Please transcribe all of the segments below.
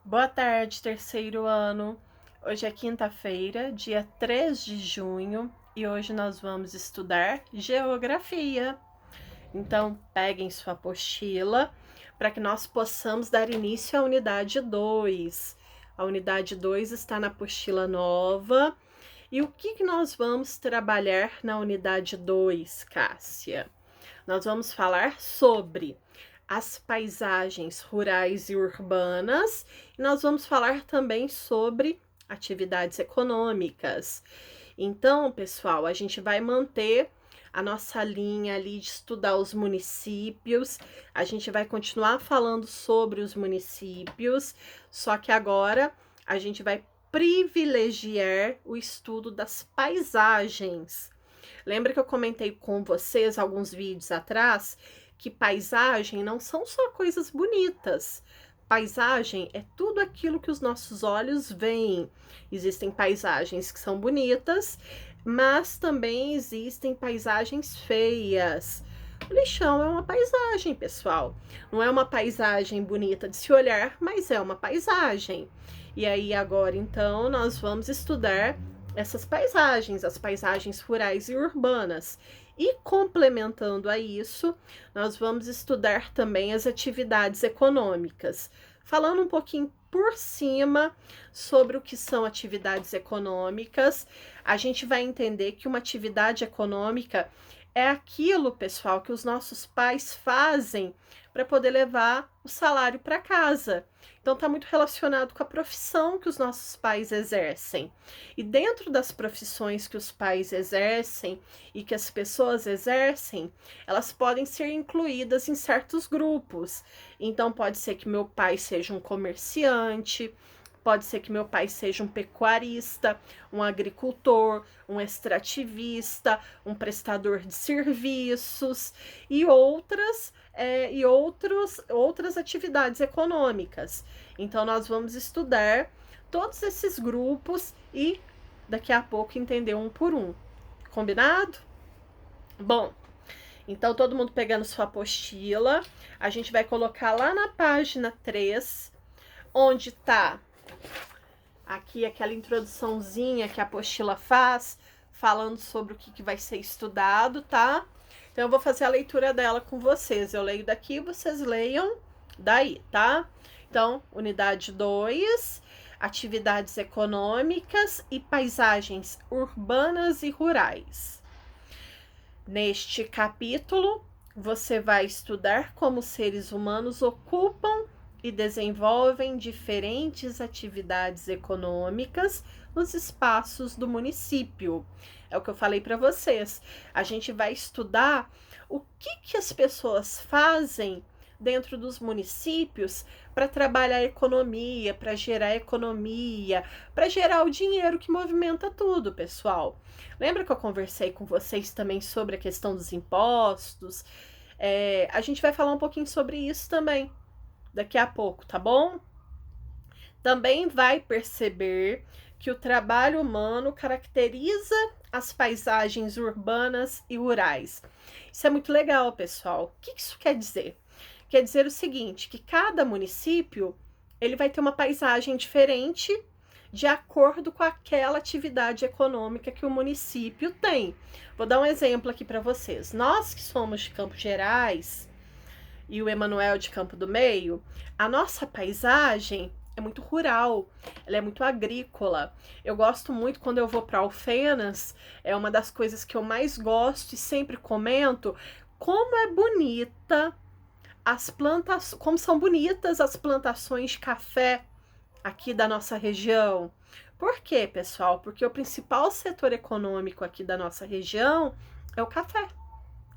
Boa tarde, terceiro ano. Hoje é quinta-feira, dia 3 de junho, e hoje nós vamos estudar geografia. Então, peguem sua apostila para que nós possamos dar início à unidade 2. A unidade 2 está na apostila nova. E o que nós vamos trabalhar na unidade 2, Cássia? Nós vamos falar sobre as paisagens rurais e urbanas, e nós vamos falar também sobre atividades econômicas. Então, pessoal, a gente vai manter a nossa linha ali de estudar os municípios. A gente vai continuar falando sobre os municípios, só que agora a gente vai privilegiar o estudo das paisagens. Lembra que eu comentei com vocês alguns vídeos atrás que paisagem não são só coisas bonitas. Paisagem é tudo aquilo que os nossos olhos veem. Existem paisagens que são bonitas, mas também existem paisagens feias. O lixão é uma paisagem, pessoal. Não é uma paisagem bonita de se olhar, mas é uma paisagem. E aí, agora, então, nós vamos estudar essas paisagens, as paisagens rurais e urbanas. E complementando a isso, nós vamos estudar também as atividades econômicas, falando um pouquinho por cima sobre o que são atividades econômicas. A gente vai entender que uma atividade econômica é aquilo, pessoal, que os nossos pais fazem para poder levar o salário para casa. Então, está muito relacionado com a profissão que os nossos pais exercem. E dentro das profissões que os pais exercem e que as pessoas exercem, elas podem ser incluídas em certos grupos. Então, pode ser que meu pai seja um comerciante, pode ser que meu pai seja um pecuarista, um agricultor, um extrativista, um prestador de serviços e outras atividades econômicas. Então, nós vamos estudar todos esses grupos e daqui a pouco entender um por um. Combinado? Bom, então todo mundo pegando sua apostila, a gente vai colocar lá na página 3, onde está aqui aquela introduçãozinha que a apostila faz, falando sobre o que vai ser estudado, tá? Então, eu vou fazer a leitura dela com vocês. Eu leio daqui, vocês leiam daí, tá? Então, unidade 2, atividades econômicas e paisagens urbanas e rurais. Neste capítulo, você vai estudar como seres humanos ocupam e desenvolvem diferentes atividades econômicas nos espaços do município. É o que eu falei para vocês. A gente vai estudar o que as pessoas fazem dentro dos municípios para trabalhar a economia, para gerar o dinheiro que movimenta tudo, pessoal. Lembra que eu conversei com vocês também sobre a questão dos impostos? A gente vai falar um pouquinho sobre isso também daqui a pouco, tá bom? Também vai perceber que o trabalho humano caracteriza as paisagens urbanas e rurais. Isso é muito legal, pessoal. O que isso quer dizer? Quer dizer o seguinte, que cada município ele vai ter uma paisagem diferente de acordo com aquela atividade econômica que o município tem. Vou dar um exemplo aqui para vocês. Nós que somos de Campos Gerais e o Emanuel de Campo do Meio, a nossa paisagem é muito rural, ela é muito agrícola. Eu gosto muito quando eu vou para Alfenas, é uma das coisas que eu mais gosto e sempre comento, como é bonita as plantas, como são bonitas as plantações de café aqui da nossa região. Por quê, pessoal? Porque o principal setor econômico aqui da nossa região é o café,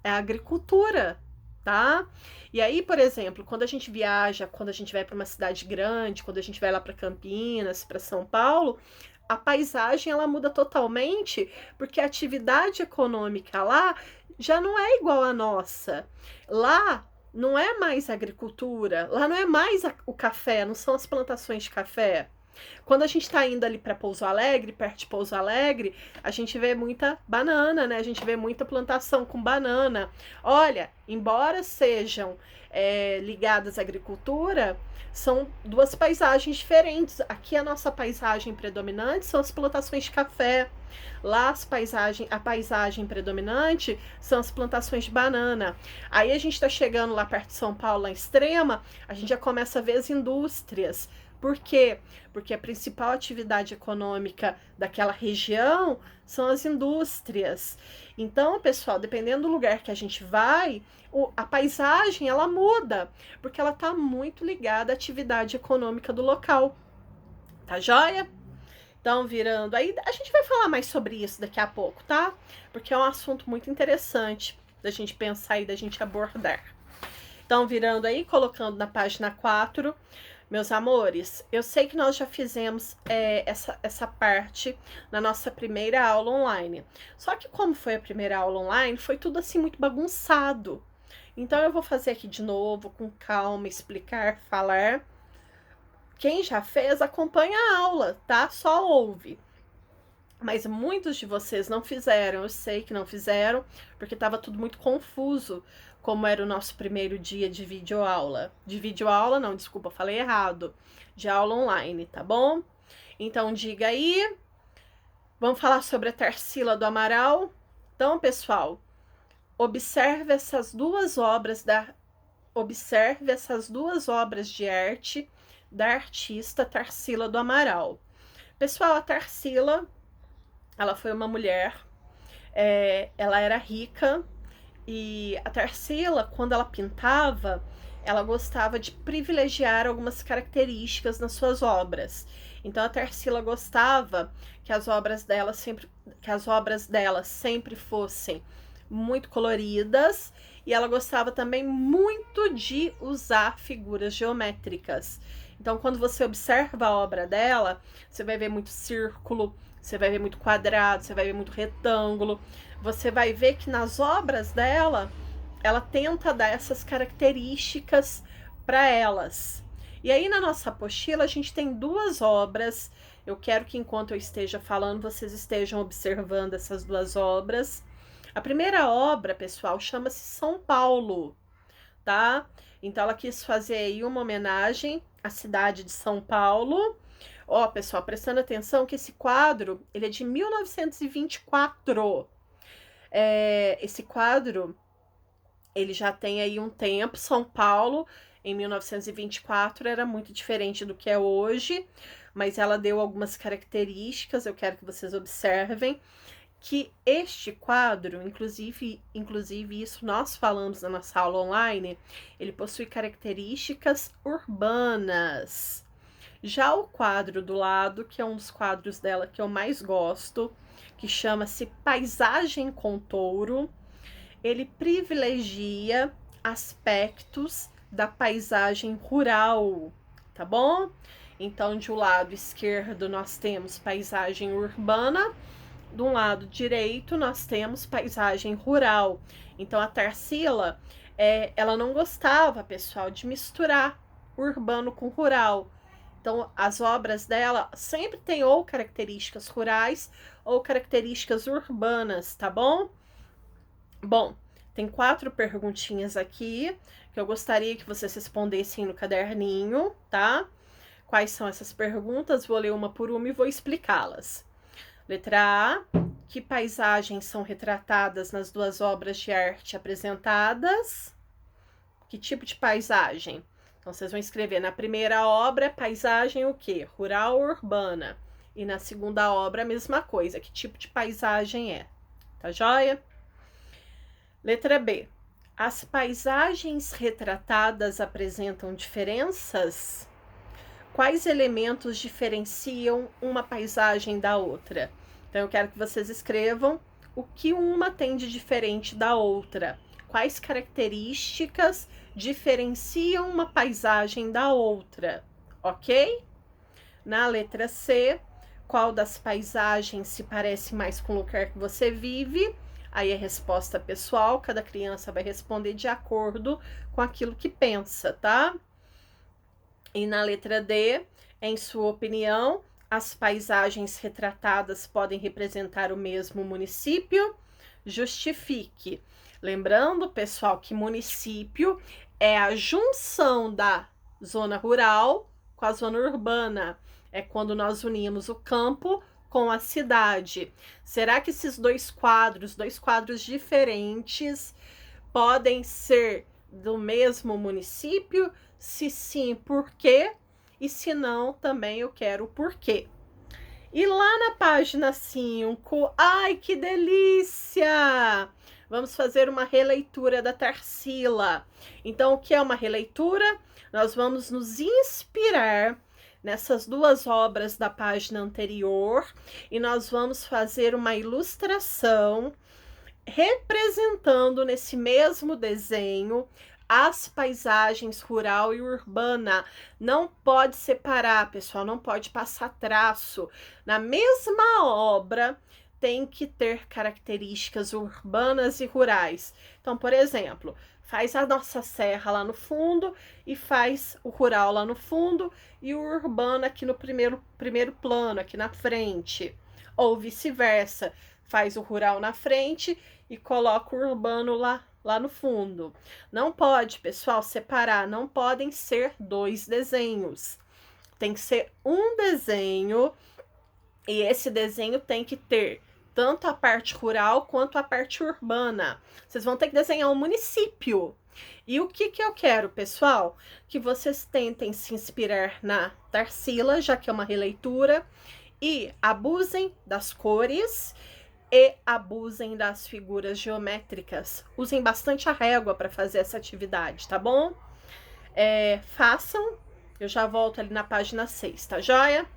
é a agricultura, tá? E aí, por exemplo, quando a gente viaja, quando a gente vai para uma cidade grande, quando a gente vai lá para Campinas, para São Paulo, a paisagem ela muda totalmente, porque a atividade econômica lá já não é igual à nossa. Lá não é mais agricultura, lá não é mais o café, não são as plantações de café. Quando a gente tá indo ali para Pouso Alegre, perto de Pouso Alegre, a gente vê muita banana, né? A gente vê muita plantação com banana. Olha, embora sejam ligadas à agricultura, são duas paisagens diferentes. Aqui a nossa paisagem predominante são as plantações de café. Lá a paisagem predominante são as plantações de banana. Aí a gente está chegando lá perto de São Paulo, lá em Extrema, a gente já começa a ver as indústrias. Por quê? Porque a principal atividade econômica daquela região são as indústrias. Então, pessoal, dependendo do lugar que a gente vai, a paisagem ela muda, porque ela está muito ligada à atividade econômica do local. Tá joia? Então, virando aí, a gente vai falar mais sobre isso daqui a pouco, tá? Porque é um assunto muito interessante da gente pensar e da gente abordar. Então, virando aí, colocando na página 4, meus amores, eu sei que nós já fizemos essa parte na nossa primeira aula online. Só que como foi a primeira aula online, foi tudo assim muito bagunçado. Então, eu vou fazer aqui de novo, com calma, explicar, falar. Quem já fez, acompanha a aula, tá? Só ouve. Mas muitos de vocês não fizeram, eu sei que não fizeram, porque estava tudo muito confuso, como era o nosso primeiro dia de videoaula. De videoaula, não, desculpa, falei errado. De aula online, tá bom? Então, diga aí. Vamos falar sobre a Tarsila do Amaral. Então, pessoal, observe essas duas obras de arte da artista Tarsila do Amaral. Pessoal, a Tarsila, ela foi uma mulher, ela era rica, e a Tarsila, quando ela pintava, ela gostava de privilegiar algumas características nas suas obras. Então a Tarsila gostava que as obras dela sempre fossem muito coloridas, e ela gostava também muito de usar figuras geométricas. Então, quando você observa a obra dela, você vai ver muito círculo, você vai ver muito quadrado, você vai ver muito retângulo. Você vai ver que nas obras dela, ela tenta dar essas características para elas. E aí, na nossa apostila, a gente tem duas obras. Eu quero que, enquanto eu esteja falando, vocês estejam observando essas duas obras. A primeira obra, pessoal, chama-se São Paulo, tá? Então, ela quis fazer aí uma homenagem à cidade de São Paulo. Ó, pessoal, prestando atenção que esse quadro, ele é de 1924. Esse quadro, ele já tem aí um tempo. São Paulo, em 1924, era muito diferente do que é hoje, mas ela deu algumas características, eu quero que vocês observem, que este quadro, inclusive isso nós falamos na nossa aula online, ele possui características urbanas. Já o quadro do lado, que é um dos quadros dela que eu mais gosto, que chama-se Paisagem com Touro, ele privilegia aspectos da paisagem rural, tá bom? Então, de um lado esquerdo, nós temos paisagem urbana, do lado direito, nós temos paisagem rural. Então, a Tarsila, ela não gostava, pessoal, de misturar urbano com rural. Então, as obras dela sempre têm ou características rurais ou características urbanas, tá bom? Bom, tem 4 perguntinhas aqui que eu gostaria que vocês respondessem no caderninho, tá? Quais são essas perguntas? Vou ler uma por uma e vou explicá-las. Letra A, que paisagens são retratadas nas duas obras de arte apresentadas? Que tipo de paisagem? Então, vocês vão escrever na primeira obra, paisagem o quê? Rural ou urbana? E na segunda obra, a mesma coisa. Que tipo de paisagem é? Tá joia? Letra B. As paisagens retratadas apresentam diferenças? Quais elementos diferenciam uma paisagem da outra? Então, eu quero que vocês escrevam o que uma tem de diferente da outra. Quais características diferenciam uma paisagem da outra, ok? Na letra C, qual das paisagens se parece mais com o lugar que você vive? Aí é resposta pessoal, cada criança vai responder de acordo com aquilo que pensa, tá? E na letra D, em sua opinião, as paisagens retratadas podem representar o mesmo município? Justifique. Lembrando, pessoal, que município é a junção da zona rural com a zona urbana. É quando nós unimos o campo com a cidade. Será que esses dois quadros diferentes, podem ser do mesmo município? Se sim, por quê? E se não, também eu quero o porquê. E lá na página 5, ai que delícia! Vamos fazer uma releitura da Tarsila. Então, o que é uma releitura? Nós vamos nos inspirar nessas duas obras da página anterior e nós vamos fazer uma ilustração representando nesse mesmo desenho as paisagens rural e urbana. Não pode separar, pessoal, não pode passar traço. Na mesma obra tem que ter características urbanas e rurais. Então, por exemplo, faz a nossa serra lá no fundo e faz o rural lá no fundo e o urbano aqui no primeiro plano, aqui na frente. Ou vice-versa, faz o rural na frente e coloca o urbano lá no fundo. Não pode, pessoal, separar, não podem ser dois desenhos. Tem que ser um desenho e esse desenho tem que ter tanto a parte rural quanto a parte urbana. Vocês vão ter que desenhar um município. E o que eu quero, pessoal? Que vocês tentem se inspirar na Tarsila, já que é uma releitura, e abusem das cores e abusem das figuras geométricas. Usem bastante a régua para fazer essa atividade, tá bom? Façam. Eu já volto ali na página 6, tá joia?